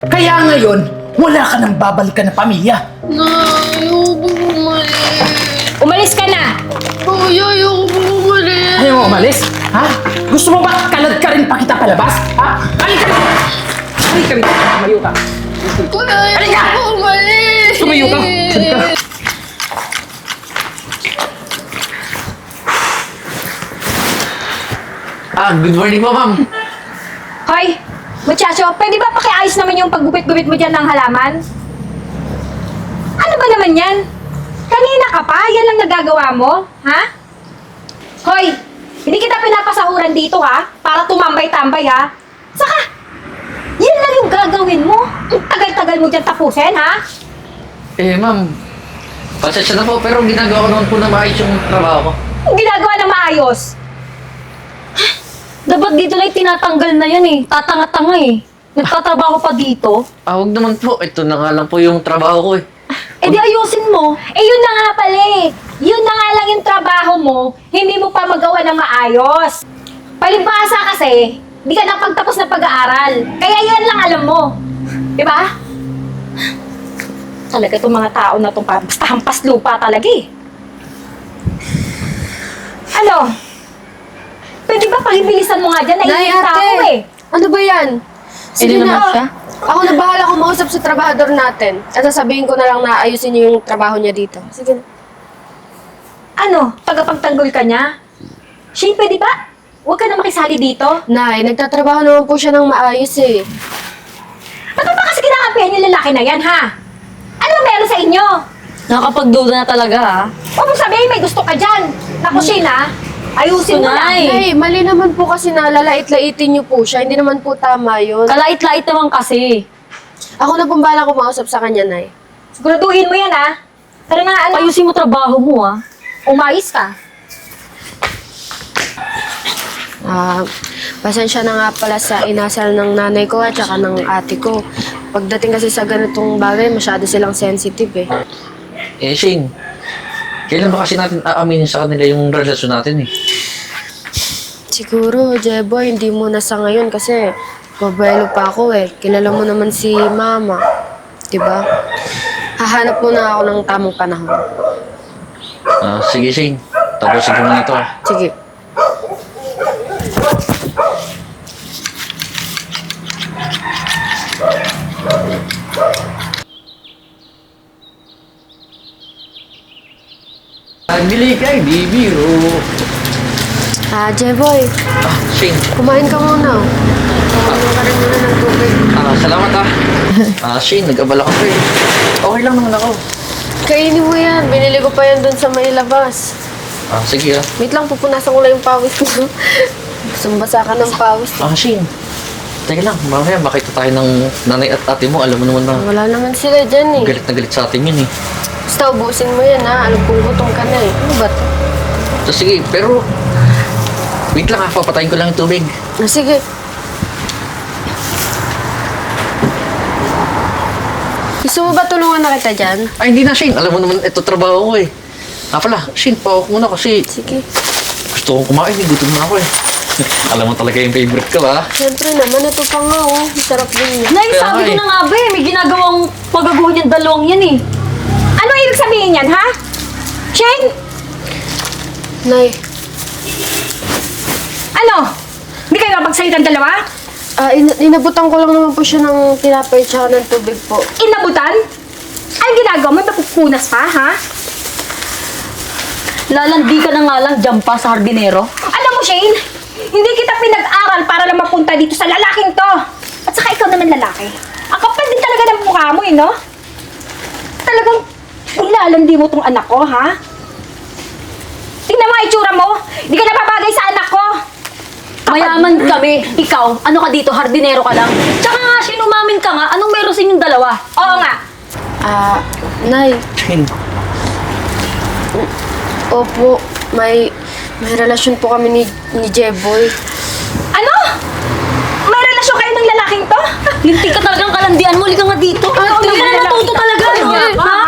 Kaya ngayon, wala ka nang babalikan na pamilya. Nay, ayoko umalis. Umalis ka na! Ay, ayoko umalis. Ayaw mo umalis? Ha? Gusto mo ba kalad ka rin pa kita palabas? Ha? Halika rin! Halika rin! Tumayo ka! Kuya, Halika! ayoko umalis. Tumayo ka! Halika! Good morning po, ma'am. Hoy! Muchacho, pwede ba pakiayos naman yung paggupit-gupit mo dyan ng halaman? Ano ba naman yan? Kanina ka pa? Yan lang nagagawa mo? Ha? Hoy! Hindi kita pinapasahuran dito ha? Para tumambay-tambay ha? Saka, yan lang yung gagawin mo? Ang tagal-tagal mo dyan tapusin ha? Ma'am, pasensya na po, pero ginagawa ko naman po na maayos yung trabaho ko. Ang ginagawa ng maayos. Dapat dito lang tinatanggal na yan eh. Tatanga-tanga eh. Nagtatrabaho pa dito. Huwag naman po. Ito na nga lang po yung trabaho ko eh. Eh di ayusin mo. Eh yun na nga pala eh. Yun na nga lang yung trabaho mo, hindi mo pa magawa ng maayos. Palibhasa kasi, di ka napagtapos ng pag-aaral. Kaya yan lang alam mo. Diba? Talaga itong mga tao na itong basta hampas lupa talaga eh. Ano? Pwede ba pakibilisan mo nga dyan? Nay, Naiinita ako ate. eh. Ano ba yan? Sige Pwede naman na. siya? Ako na bahala kumausap sa trabahador natin. At sasabihin ko na lang na ayusin niyo yung trabaho niya dito. Sige na. Ano? Tagapagtanggol ka niya? Shane, pwede ba? Huwag ka na makisali dito. Nay, nagtatrabaho naman po siya ng maayos eh. Ba't mo ba kasi kinakampihan yung lalaki na yan, ha? Ano meron sa inyo? Nakakapagduda na talaga ha. Huwag mo sabihin may gusto ka dyan. Naku, Shane, ha? Ayusin mo na. Tunay. Nay, mali naman po kasi na lalait-laitin niyo po siya. Hindi naman po tama yun. Kalait-lait naman kasi. Ako na pong bahala kumausap sa kanya, Nay. Siguraduhin mo yan, ha? Pero nga, ano? Ayusin mo trabaho mo ha. Umayos ka. Pasensya na nga pala sa inasal ng nanay ko at saka ng ate ko. Pagdating kasi sa ganitong bagay, masyado silang sensitive eh. Shane, kailan ba kasi natin aaminin sa kanila yung relasyon natin eh? Siguro, Jeboy, hindi mo na sa ngayon kasi babaylo pa ako eh. Kilala mo naman si Mama. Diba? Hahanap muna ako ng tamang panahon. Sige, Shane. Tapusin ko muna ito ah. Sige. Bili kay bibiro. Jeboy, Shane. kumain ka muna. Kumain ka rin muna ng tubig. Salamat Shane, nag-abala ka pa eh. Okay lang naman ako. Kainin mo yan. Binili ko pa yan dun sa may labas. Sige Wait lang, pupunasan ko lang yung pawis mo. Sumbasa ka ng pawis. Shane. Teka lang, mamaya makita tayo ng nanay at ate mo. Alam mo naman na Wala naman sila dyan eh. galit na galit sa atin yun eh. Basta ubusin mo yan ha. Alam kong gutom ka na eh. Ano ba to? So sige, pero wait lang papatayin ko lang yung tubig. Sige. Gusto mo ba tulungan na kita dyan? Ay, hindi na, Shane. Alam mo naman, ito trabaho ko eh. Pala, Shane, pawak muna kasi Sige. gusto kong kumain eh. Gutom na ako eh. Alam mo talaga yung favorite ko, ha? Siyempre naman, ito pa nga oh. Masarap din yan. Nay, Kaya sabi nga ko eh. na nga ba eh. May ginagawang pagaguhin yung dalawang yan eh. Ano ibig sabihin yan, ha? Shane? Nay, Ano? Hindi kayo mapagsalitan dalawa? inabutan ko lang naman po siya ng tinapay tsaka ng tubig po. Inabutan? Ay, ginagawa mo? Mapupunas pa, ha? Lalandi ka na nga lang dyan pa sa hardinero. Alam mo, Shane, hindi kita pinag-aral para lang mapunta dito sa lalaking to. At saka ikaw naman lalaki. Ang kapal din talaga ng mukha mo, eh, no? Talagang ilalandi mo tong anak ko, ha? Tingnan mo ang itsura mo. Hindi ka napapagay sa anak ko. Mayaman kami. Ikaw, ano ka dito? Hardinero ka lang. Tsaka nga, sinumamin ka nga. Anong meron sa inyong dalawa? Oo nga. Nay, Shane, opo, may relasyon po kami ni Jeboy. Ano? May relasyon kayo ng lalaking to? Linti ka talagang kalandian mo. Halika nga dito. Hindi ka na natuto talaga. No? Ha?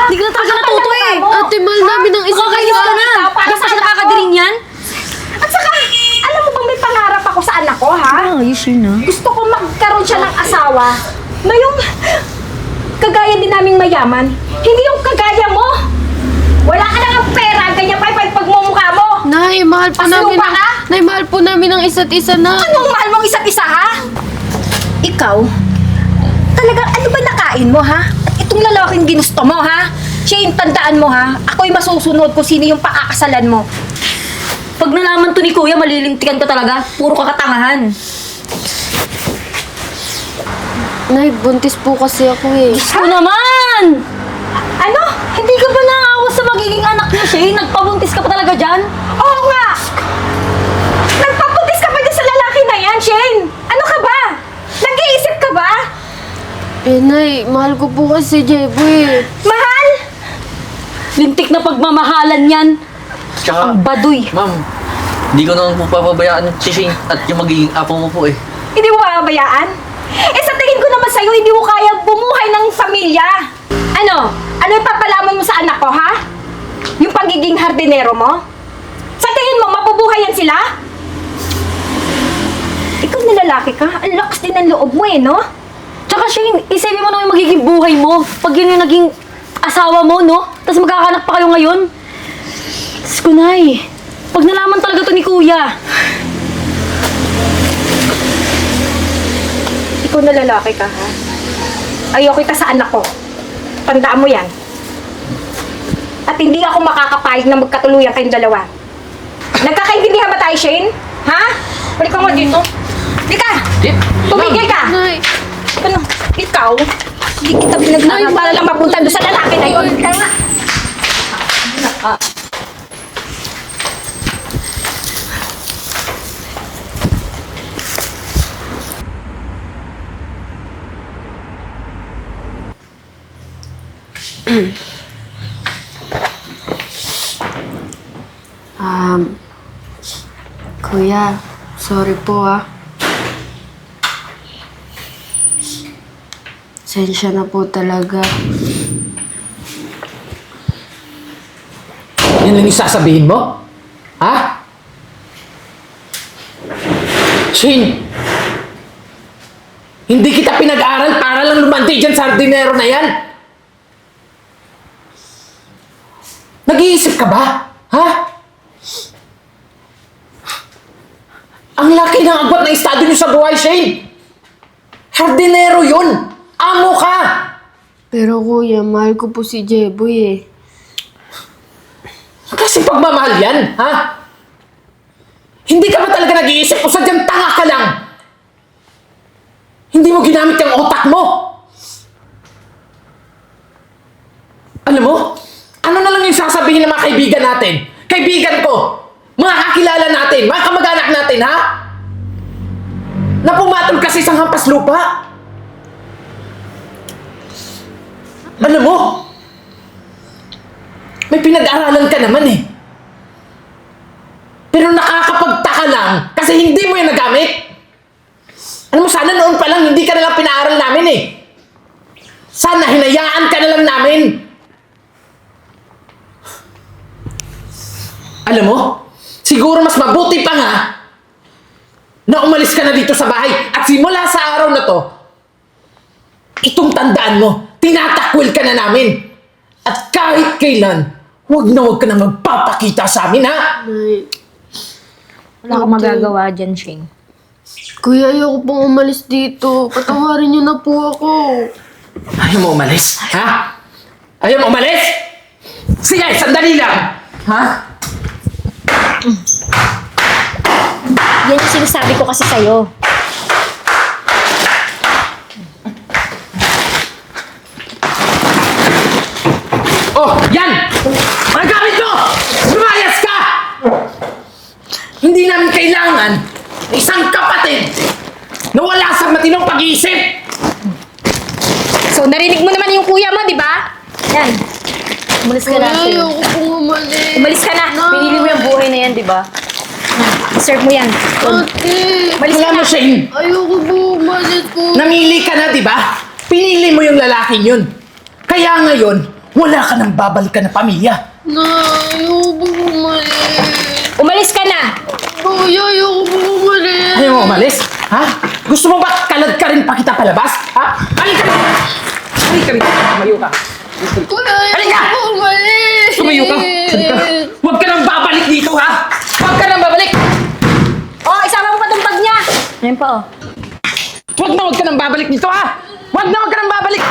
Hindi ka na talaga natuto eh. Ate, mahal namin ang isa't Makakayos ka na. Para Basta sa siya anak nakakadirin yan. At saka, alam mo bang may pangarap ako sa anak ko, ha? Ayos yun ah. Gusto ko magkaroon siya ng asawa na yung kagaya din naming mayaman. Hindi yung kagaya mo. Wala ka na ng pera, ganyan pa yung pagmumukha mo. Nay, mahal po Paslupa namin. ka? Nay, mahal po namin ang isa't isa na. Anong mahal mong isa't isa, ha? Ikaw, talagang ano ba nakain mo, ha? At itong lalaking ginusto mo, ha? Shane, tandaan mo, ha? Ako'y masusunod kung sino yung pakakasalan mo. Pag nalaman to ni Kuya, malilintikan ka talaga. Puro kakatangahan. Nay, buntis po kasi ako eh. Ito naman! Ano? Hindi ka ba naawa sa magiging anak niya, Shane? Nagpabuntis ka pa talaga dyan? Oo nga! Nagpapuntis ka pa dyan sa lalaki na yan, Shane! Ano ka ba? Nag-iisip ka ba? Eh, Nay, mahal ko po kasi si Jeboy eh. Mahal? Lintik na pagmamahalan yan. Tsaka, Ang baduy. ma'am, hindi ko naman po papabayaan si Shane at yung magiging apo mo po eh. Hindi mo papabayaan? Eh sa tingin ko naman sa'yo, hindi mo kaya bumuhay ng pamilya. Ano? Ano yung papalaman mo sa anak ko, ha? Yung pagiging hardinero mo? Sa tingin mo, mabubuhay yan sila? Ikaw na lalaki ka, ang lakas din ng loob mo eh, no? Tsaka Shane, isipin mo naman yung magiging buhay mo. Pag yun yung naging asawa mo, no? Tapos magkakanak pa kayo ngayon. Diyos ko, Nay. Pag nalaman talaga to ni Kuya. Ikaw na lalaki ka, ha? Ayoko kita sa anak ko. Tandaan mo yan. At hindi ako makakapayag na magkatuluyan kayong dalawa. Nagkakaintindihan ba tayo, Shane? Ha? Balik ka nga dito. Hindi ka! Tumigil ka! Nay, Ano? Ikaw? Hindi kita pinaglaban para lang mapunta doon sa lalaki na yun. Kaya nga. Kuya, sorry po ah. Sensya na po talaga. Yan lang yung sasabihin mo? Ha? Shane! Hindi kita pinag-aral para lang lumandi dyan sa hardinero na yan! Nag-iisip ka ba? Ha? Ang laki ng agwat na estado niyo sa buhay, Shane! Hardinero yun! Amo ka! Pero kuya, mahal ko po si Jeboy eh. Kasi pagmamahal yan, ha? Hindi ka ba talaga nag-iisip o sadyang tanga ka lang? Hindi mo ginamit yung otak mo? Alam mo, ano na lang yung sasabihin ng mga kaibigan natin? Kaibigan ko! Mga kakilala natin, mga kamag-anak natin, ha? Na pumatol kasi isang hampas lupa. Alam mo, may pinag-aralan ka naman eh. Pero nakakapagtaka lang kasi hindi mo yan nagamit. Alam mo, sana noon pa lang hindi ka na lang pinaaral namin eh. Sana hinayaan ka na lang namin. Alam mo, siguro mas mabuti pa nga na umalis ka na dito sa bahay at simula sa araw na to, itong tandaan mo, tinatakwil ka na namin. At kahit kailan, huwag ka na magpapakita sa amin, ha? Nay, Wala akong magagawa dyan, Shane. kuya, ayoko pong umalis dito. Patawarin niyo na po ako. Ayaw mo umalis, ha? Ayaw mo umalis? Sige, sandali lang. Ha? Yan yung sinasabi ko kasi sa'yo. Oh, yan! Mga gamit mo! Lumayas ka! Hindi namin kailangan isang kapatid na wala sa matinong pag-iisip! So, narinig mo naman yung kuya mo, di ba? Yan. Umalis ka Kuya, na, Shane. ayoko pong umalis. Umalis ka na. Pinili mo yung buhay na yan, di ba? Serve mo yan. Ate, Umalis ka Alam na. mo, Shane, ayoko po umalis ko. namili ka na, di ba? Pinili mo yung lalaking yun. Kaya ngayon, wala ka nang babalikan na pamilya. Nay, ayoko po umalis. Umalis ka na. Kuya, ayoko po umalis. Ayaw mo umalis? Ha? Gusto mo ba kalad ka rin pa kita palabas? Ha? Halika rin! Halika rin! Tumayo ka! Halika! Tumayo ka! Halika! Huwag ka nang babalik dito, ha? Huwag ka nang babalik! Oh, isama mo pa tong bag niya. Ayun pa, oh. Huwag ka nang babalik dito, ha? Huwag ka nang babalik!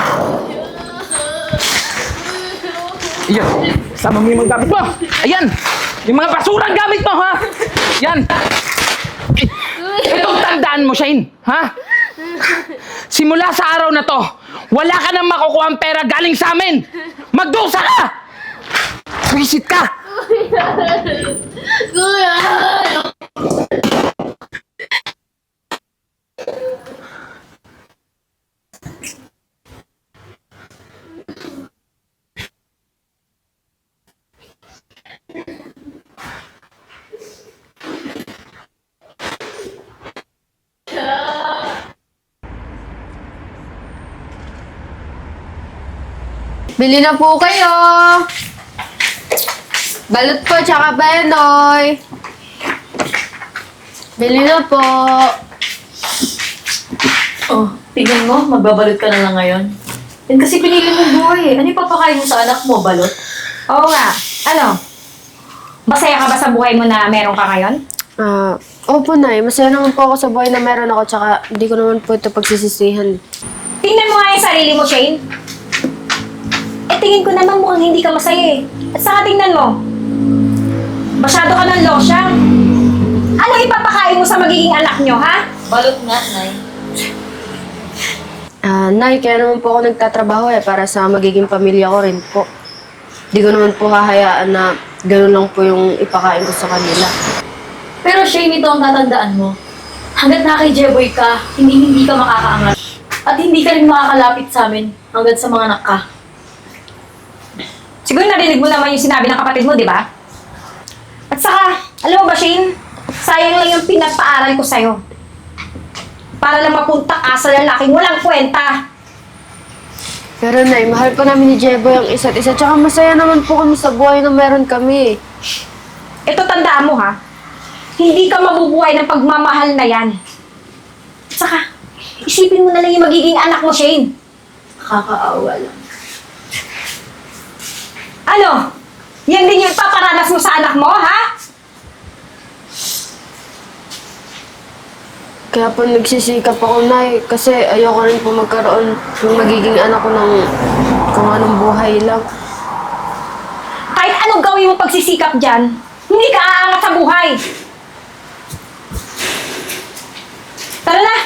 Ayan, sama mo yung mga gamit mo! Ayan! Yung mga basurang gamit mo, ha? Yan! Itong tandaan mo, Shane, ha? Simula sa araw na to, wala ka nang makukuha ang pera galing sa amin! Magdusa ka! Visit ka! Bili na po kayo! Balot po, tsaka benoy. Bili na po. Oh, tignan mo, magbabalot ka na lang ngayon. Yan kasi pinili mong buhay eh. Ano yung papakain mo sa anak mo, balot? Oo nga. Ano? Masaya ka ba sa buhay mo na meron ka ngayon? Opo, Nay. Masaya naman po ako sa buhay na meron ako, tsaka hindi ko naman po ito pagsisisihan. Tingnan mo nga yung sarili mo, Shane. Eh, tingin ko naman mukhang hindi ka masaya eh. At saka tingnan mo. Masyado ka ng losyang. Ano ipapakain mo sa magiging anak nyo, ha? Balot nga, Nay. Nay, kaya naman po ako nagtatrabaho para sa magiging pamilya ko rin po. Hindi ko naman po hahayaan na gano'n lang po yung ipakain ko sa kanila. Pero Shane, ito ang tatandaan mo. Hanggat na kay Jeboy ka, hindi ka makakaangat. At hindi ka rin makakalapit sa amin hanggat sa mga anak ka. Siguro narinig mo naman yung sinabi ng kapatid mo, di ba? At saka, alam mo ba, Shane? Sayang lang yung pinagpaaral ko sa'yo. Para lang mapunta ka sa lalaking walang kwenta. Pero Nay, mahal pa namin ni Jeboy ang isa't isa. Tsaka masaya naman po kami sa buhay na meron kami. Ito tandaan mo, ha? Hindi ka mabubuhay ng pagmamahal na yan. At saka, isipin mo na lang yung magiging anak mo, Shane. Nakakaawa lang. Ano? Yan din yung paparanas mo sa anak mo, ha? Kaya po nagsisikap ako, Nay, kasi ayoko rin po magkaroon yung magiging anak ko ng kung anong buhay lang. Kahit anong gawin mo pagsisikap dyan, hindi ka aangat sa buhay. Tara na!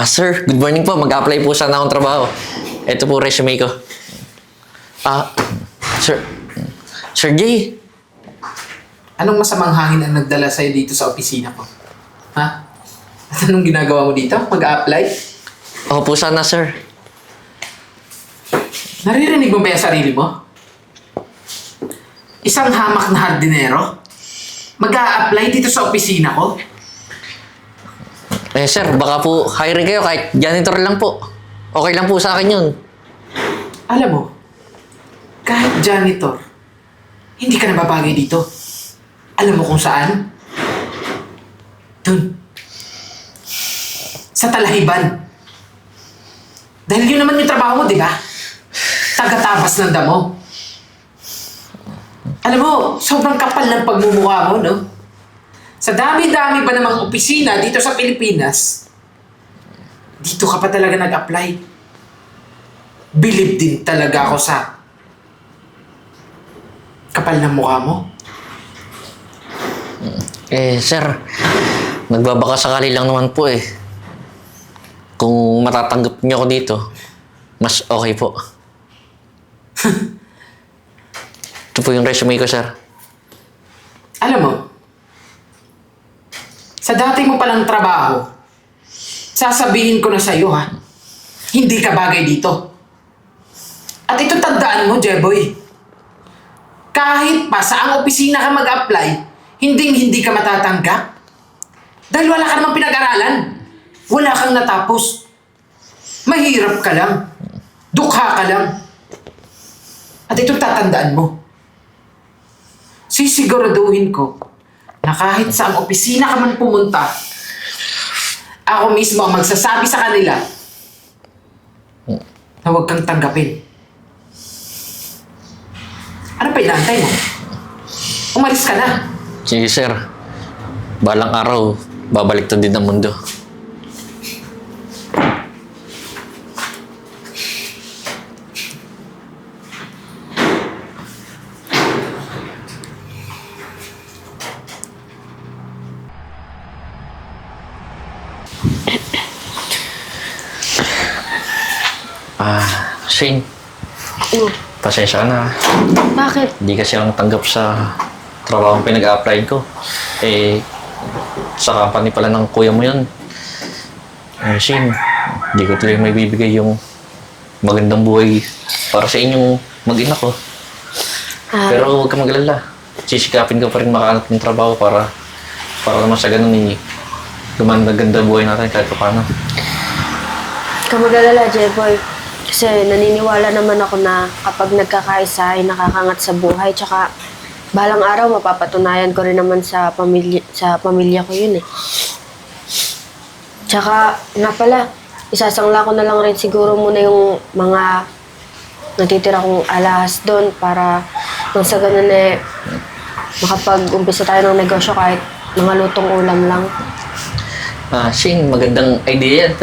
Sir, good morning po. Mag-apply po sana akong trabaho. Ito po resume ko. Sir Jay. Anong masamang hangin ang nagdala sa'yo dito sa opisina ko? Ha? At anong ginagawa mo dito? Mag-a-apply? Opo sana, sir. Naririnig mo ba yung sarili mo? Isang hamak na hardinero? Mag-a-apply dito sa opisina ko? Eh, sir, baka po hiring kayo kahit janitor lang po. Okay lang po sa akin yun. Alam mo, kahit janitor, hindi ka nababagay dito. Alam mo kung saan? Dun. Sa Talahiban. Dahil yun naman yung trabaho mo, di ba? Taga-tabas ng damo. Alam mo, sobrang kapal ng pagmumukha mo, no? Sa dami-dami pa namang opisina dito sa Pilipinas, dito ka pa talaga nag-apply. Believe din talaga ako sa kapal ng mukha mo. Eh, sir, nagbabaka sakali lang naman po eh. Kung matatanggap niyo ako dito, mas okay po. Ito po yung resume ko, sir. Alam mo, sa dati mo palang trabaho, sasabihin ko na sa'yo ha, hindi ka bagay dito. At ito tandaan mo, Jeboy. kahit pa saang opisina ka mag-apply, hindi ka matatanggap. Dahil wala ka namang pinag-aralan. Wala kang natapos. Mahirap ka lang. Dukha ka lang. At itong tatandaan mo. Sisiguraduhin ko na kahit saang opisina ka man pumunta, ako mismo ang magsasabi sa kanila na huwag kang tanggapin. Ano pa inaantay mo? Umalis ka na. Sige, sir. Balang araw, babalik din ang mundo. Shane, pasensya ka na. Bakit? Hindi kasi lang tanggap sa trabaho ang pinag-a-apply ko. Sa company pala ng kuya mo yun. Shane, hindi ko tuloy may bibigay yung magandang buhay para sa inyong mag-ina ko. Pero huwag ka mag-alala. Sisikapin ko pa rin makahanap ng trabaho para naman sa ganun gumanda-ganda buhay natin kahit pa paano. Kamag-alala, Jeboy. Kasi naniniwala naman ako na kapag nagkakaisa ay nakakangat sa buhay. Tsaka balang araw mapapatunayan ko rin naman sa pamilya ko yun eh. Tsaka nga pala, isasangla ko na lang rin siguro muna yung mga natitira kong alahas doon para nang sa ganun makapag-umpisa tayo ng negosyo kahit mga lutong ulam lang. Shane, magandang idea yan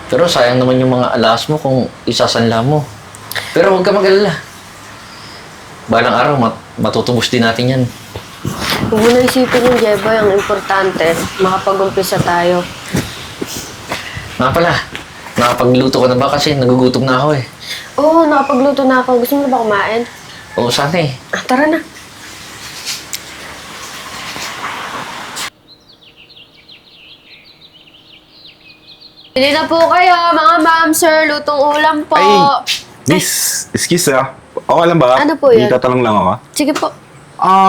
pero sayang naman yung mga alas mo kung isasanla mo. Pero huwag ka mag-alala. Balang araw, matutubos din natin yan. Huwag mo na isipin yung Jeboy, ang importante, makapag-umpisa tayo. Nga pala, nakapagluto ka na ba kasi nagugutom na ako eh. Oo, nakapagluto na ako. Gusto mo na ba kumain? Oo, sana eh. Tara na. Bili na po kayo, mga ma'am, sir. Lutong ulam po. Ay, miss, excuse okay lang ba? Ano po yun? May tatanong lang ako. Sige po.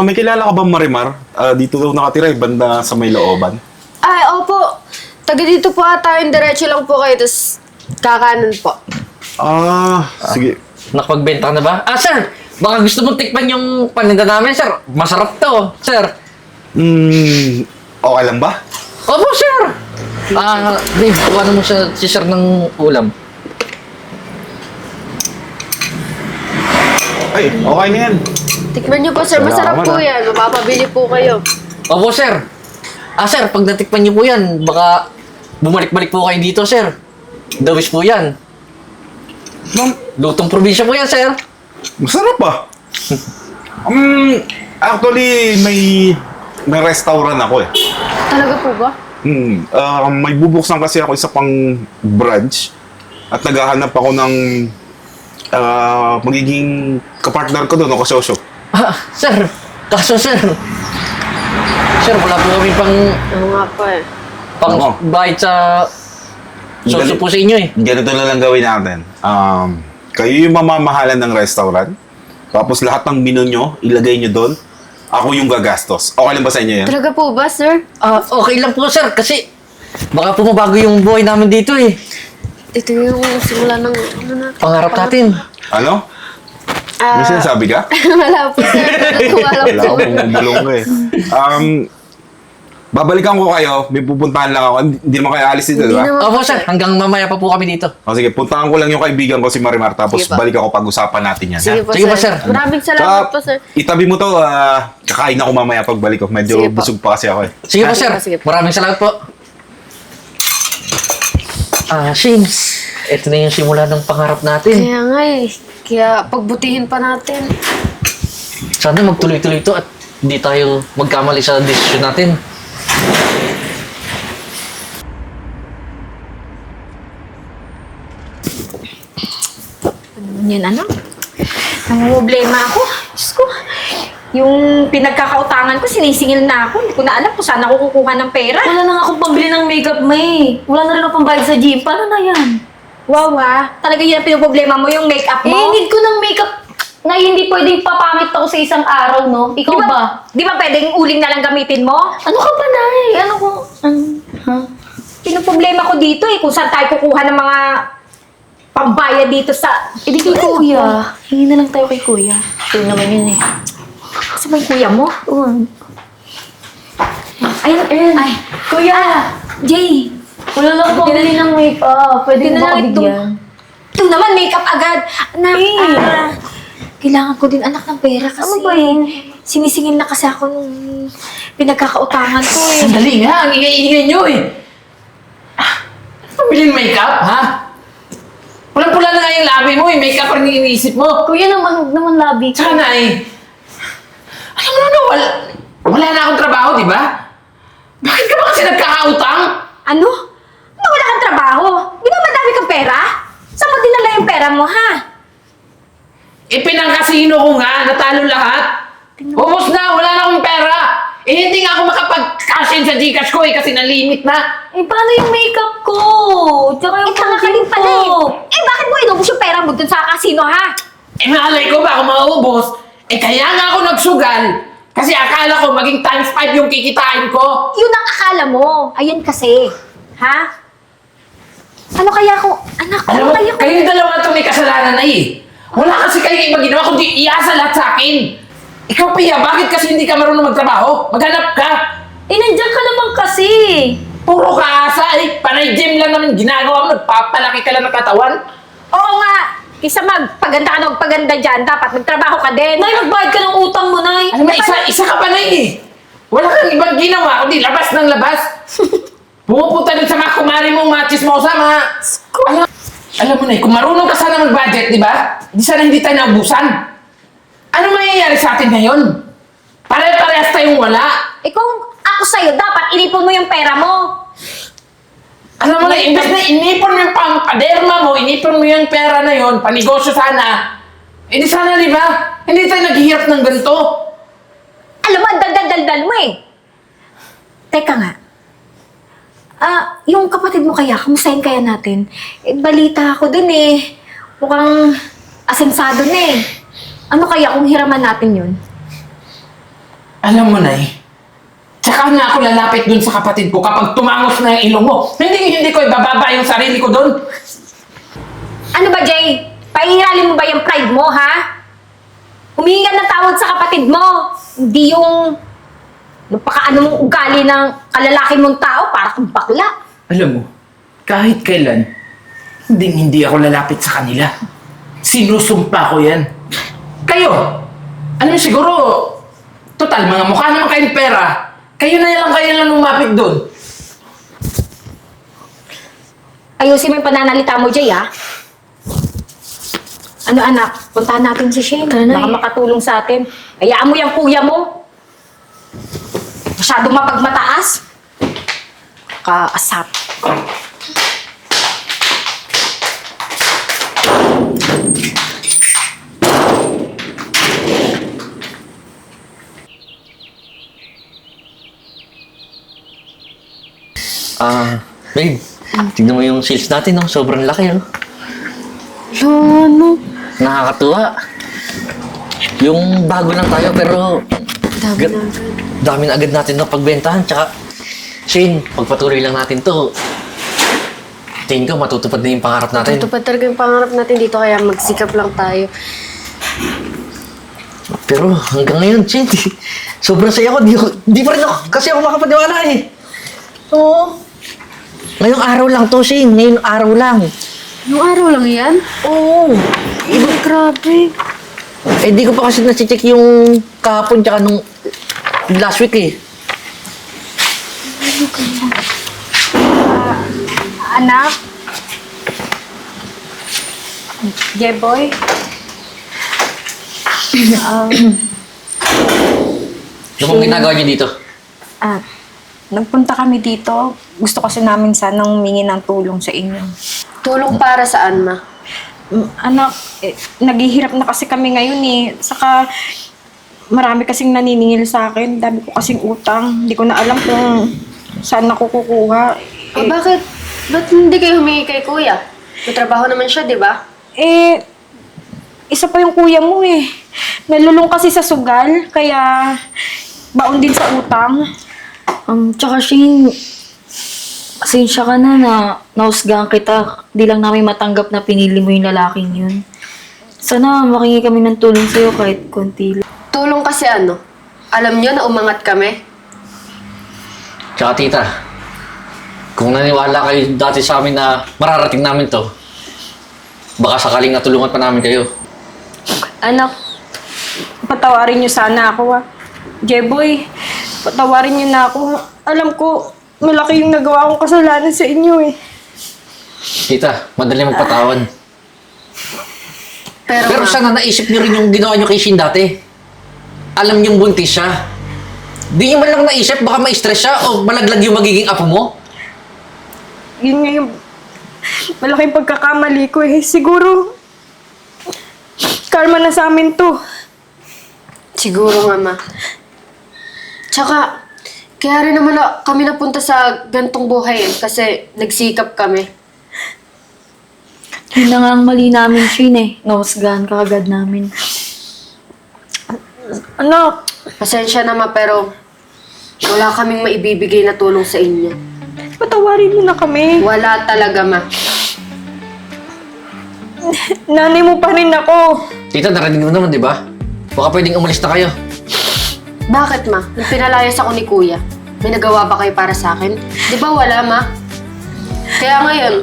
May kilala ka ba Marimar? Dito daw nakatira, banda sa may looban. Ay, opo. Taga dito po ata, yung diretso lang po kayo, tapos kakanan po. Sige. Nakapagbenta ka na ba? Sir! Baka gusto mong tikman yung paninda namin, sir. Masarap to, sir. Okay lang ba? Opo, sir! Dave, kuha mo si sir ng ulam. Ay, okay na yan. Tikman niyo po, sir. Masarap Salamat, po yan. Mapapabili po kayo. Opo, sir. Sir, pag natikman niyo po yan, baka bumalik-balik po kayo dito, sir. Dawis po yan. Ma'am, Lutong probinsya po yan, sir. masarap ba? Actually, may restaurant ako eh. Talaga po ba? May bubuksan kasi ako isa pang branch at naghahanap ako ng magiging kapartner ko doon o kasosyo. Sir. Kaso, sir. Sir, wala po kami Oo nga po eh. Oo. bayad sa soso po sa inyo eh. Ganito na lang gawin natin. Kayo yung mamamahalan ng restaurant. Tapos lahat ng menu nyo, ilagay nyo doon. Ako yung gagastos. Okay lang ba sa inyo yan? Talaga po ba, sir? Okay lang po, sir. Kasi baka pumabago yung buhay namin dito eh. Ito yung simula ng ano na. Pangarap natin. Ano? May sinasabi ka? Wala po, sir. Natuwa lang Wala po. akong bumubulong ka eh. Babalikan ko kayo. May pupuntahan lang ako. Hindi naman kayo alis dito, di ba? naman. Opo, sir. Hanggang mamaya pa po kami dito. Sige, puntahan ko lang yung kaibigan ko si Marimar. Tapos Sige pa. balik ako pag-usapan natin yan. Sige po, Sige sir. po, sir. Maraming salamat po, sir. Itabi mo to. Kakain ako mamaya pagbalik ko. Medyo Sige po. busog pa kasi ako eh. Sige po, Sige sir. po, sige po. Maraming salamat po. Shane. Ito na yung simula ng pangarap natin. Kaya nga eh. Kaya pagbutihin pa natin. Sana magtuloy-tuloy ito at hindi tayo magkamali sa desisyon natin. Yan, ano? Problema ako. Diyos ko. Yung pinagkakautangan ko, sinisingil na ako. Hindi ko na alam kung saan ako kukuha ng pera. Wala na nga akong pambili ng makeup, May. Wala na rin akong pambayad sa gym. Paano na yan? Wow, Talaga yun ang pinoproblema mo, yung makeup Eh, mo? need ko ng makeup Nay, hindi pwedeng papangit ako sa isang araw, no? Ikaw ba? Di ba pwedeng uling na lang gamitin mo? Ano ka ba, Nay? Ano ko? Ha? Pinoproblema ko dito eh, kung saan tayo kukuha ng mga pambayad dito sa... Eh, di kay Kuya. Hingi na lang tayo kay Kuya. Ito naman yun eh. Kasi ba yung kuya mo? Ayun, ayun. Ay, Kuya! Jay, Wala lang po bili ng make-up. Pwede Pwede na na lang lang bigyan. ito naman, makeup agad. Anak, Eh. kailangan ko din anak ng pera kasi... Ano ba yun? Sinisingil na kasi ako nung pinagkakautangan ko eh. Sandali nga, ang ingay-ingay nyo eh. Pabiling makeup, ha? Pulang-pula na nga yung labi mo eh. Makeup ang iniisip mo. Kuya naman labi ko. Tsaka na eh. Alam mo na, wala na akong trabaho, di ba? Bakit ka ba kasi nagkakautang? Ano? Ano wala kang trabaho? Di ba madami kang pera? Saan mo dinala yung pera mo, ha? Pinangkasino ko nga, natalo lahat. Ubus na, wala na akong pera. Hindi nga ako makapag-cash in sa Gcash ko eh, kasi na-limit na. Eh, paano yung makeup ko? Tsaka yung Tanga ka din pala eh. Bakit mo inubos yung pera mo dun sa kasino, ha? Malay ko ba kung maubos? Kaya nga ako nagsugal. Kasi akala ko maging times 5 yung kikitain ko. Yun ang akala mo. Ayan kasi. Ha? Ano kaya ko? Anak, Alam ano mo, kaya ko? kayong dalawa itong may kasalanan na eh. Wala kasi kayong iba ginawa, kundi iasa lahat sa akin. Ikaw, Pia, bakit kasi hindi ka marunong magtrabaho? Maghanap ka. Eh, nandiyan ka naman kasi. Puro kaasa eh. Panay gym lang naman ginagawa mo. Nagpapalaki ka lang ng katawan. Oo nga. Kisa magpaganda ka na magpaganda dyan, dapat magtrabaho ka din. Nay, magbayad ka ng utang mo, Nay. Alam mo, isa ka pa na eh. Wala kang ibang ginawa, kundi labas ng labas. Pumupunta dun sa mga kumari mong mga chismosa, mga... Alam mo na eh, kung marunong ka sana mag-budget, di ba? Di sana hindi tayo naubusan. Ano mangyayari sa atin ngayon? Pare-parehas tayong wala. Kung ako sa'yo, dapat inipon mo yung pera mo. Alam mo na, imbes na inipon mo yung pampaderma mo, inipon mo yung pera na yon, panegosyo sana. Di sana, di ba? Hindi tayo naghihirap ng ganito. Alam mo, ang daldal-daldal mo eh. Teka nga. Yung kapatid mo kaya, kamustahin kaya natin? Balita ako dun eh. Mukhang asensado na eh. Ano kaya kung hiraman natin yun? Alam mo na eh. Tsaka na ako lalapit dun sa kapatid ko kapag tumangos na yung ilong mo. Hindi ko ibababa yung sarili ko dun. Ano ba, Jay? Pahihiralin mo ba yung pride mo, ha? Humingi ka ng tawad sa kapatid mo. Hindi yung napakaano mong ugali ng kalalaki mong tao para kang bakla. Alam mo, kahit kailan, hindi ako lalapit sa kanila. Sinusumpa ko yan. Kayo, alam mo siguro, total, mga mukha naman kayong pera. Kayo lang lumapit doon. Ayusin mo yung pananalita mo, Jay, ha? Ano, anak? Puntahan natin si Shane. Tara na Baka eh. makatulong sa atin. Hayaan mo yung kuya mo. Masyadong mapagmataas. Kaasap. Babe, tignan mo yung sales natin, no? Sobrang laki, no? Ano? Nakakatuwa. Yung bago lang tayo, pero... Dami na agad natin na pagbentahan. Tsaka, Shane, pagpatuloy lang natin to. Tingin ko, matutupad na yung pangarap natin. Tutupad talaga yung pangarap natin dito, kaya magsikap lang tayo. Pero hanggang ngayon, Shane, sobrang saya ko. Di pa rin ako, kasi ako makapaniwala eh. Oo. Ngayong araw lang to, Shane. Ngayong araw lang. Yung araw lang yan? Oo. Iba, grabe. Eh, di ko pa kasi nasi-check yung kahapon tsaka nung last week eh. Anak? Jeboy? Ano pong ginagawa niyo dito? Nagpunta kami dito. Gusto kasi namin sanang humingi ng tulong sa inyo. Tulong para saan, ma? Anak, naghihirap na kasi kami ngayon eh. Saka, marami kasing naniningil sa akin. Dami ko kasing utang. Hindi ko na alam kung saan ako kukuha. Bakit? Ba't hindi kayo humingi kay kuya? May trabaho naman siya, di ba? Eh, isa pa yung kuya mo eh. Nalulung kasi sa sugal, kaya baon din sa utang. Tsaka Shane, pasensya ka na nahusgahan kita. Di lang namin matanggap na pinili mo yung lalaking yun. Sana makingi kami ng tulong sa'yo kahit konti lang. Tulong kasi ano? Alam nyo na umangat kami? Tsaka tita, kung naniwala kayo dati sa amin na mararating namin to, baka sakaling natulungan pa namin kayo. Anak, patawarin niyo sana ako ah. Jeboy, patawarin niyo na ako. Alam ko, malaki yung nagawa kong kasalanan sa inyo eh. Tita, madali magpatawan. Pero Ma, sana naisip niyo rin yung ginawa niyo kay Shin dati. Alam niyong buntis siya. Di niyo man lang naisip, baka ma-stress siya o malaglag yung magiging apo mo. Yun nga yung malaking pagkakamali ko eh. Siguro, karma na sa amin to. siguro nga, Ma. Tsaka, kaya rin naman kami napunta sa gantong buhay eh, kasi nagsikap kami. Yun na nga ang mali namin, Shane eh. Nahusgahan ka agad namin. Anak, Pasensya na, Ma, pero wala kaming maibibigay na tulong sa inyo. patawarin mo na kami. Wala talaga, Ma. Nanay mo pa rin ako. Tita, narinig mo naman, di ba? Baka pwedeng umalis na kayo. Bakit, Ma? Nung pinalayas ako ni Kuya, may nagawa ba kayo para sa akin? Di ba wala, Ma? Kaya ngayon,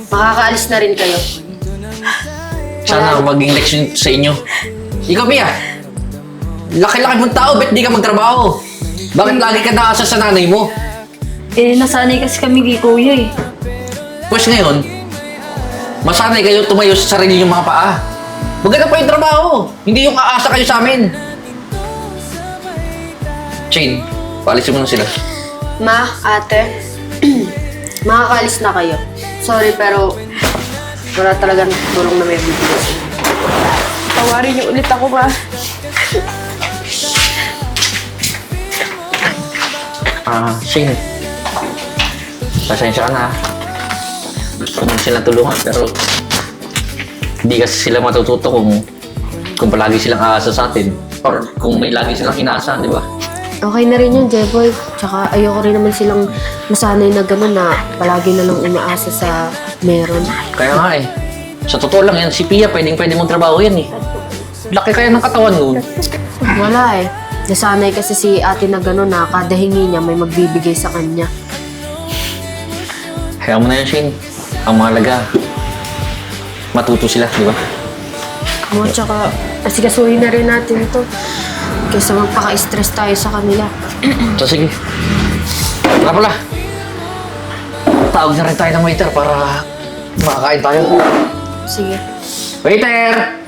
makakaalis na rin kayo. Sana maging leksyon sa inyo. Ikaw, Mia. Laki-laki mong tao, ba't di ka magtrabaho? Bakit lagi ka naasa sa nanay mo? Eh, nasanay kasi kami kay kuya eh. Pwes ngayon, masanay kayo tumayo sa sarili yung mga paa. Maganda pa yung trabaho. Hindi yung aasa kayo sa amin. Shane, paalisin mo na sila. Ma, ate, makakaalis na kayo. Sorry, pero wala talagang tulong na may bibigay. Patawarin niyo ulit ako, Ma. Shane. Pasensya ka na. Gusto mo silang tulungan, pero hindi kasi sila matututo kung palagi silang aasa sa atin. Or kung may lagi silang inaasahan, di ba? Okay na rin yun, Jeboy. Tsaka ayoko rin naman silang masanay na gano'n na palagi na lang umaasa sa meron. Kaya nga eh. Sa totoo lang yan, si Pia pwede mong trabaho yan eh. Laki kaya ng katawan nun. Wala eh. Nasanay kasi si ate na gano'n na kada hingi niya may magbibigay sa kanya. Kaya mo na yan, Shane. Ang mahalaga, matuto sila, di ba? Mo, tsaka asigasuhin na rin natin ito. Kaysa magpaka-stress tayo sa kanila. So sige. Wala pala. Tawag na rin tayo ng waiter para makakain tayo. Sige. Waiter!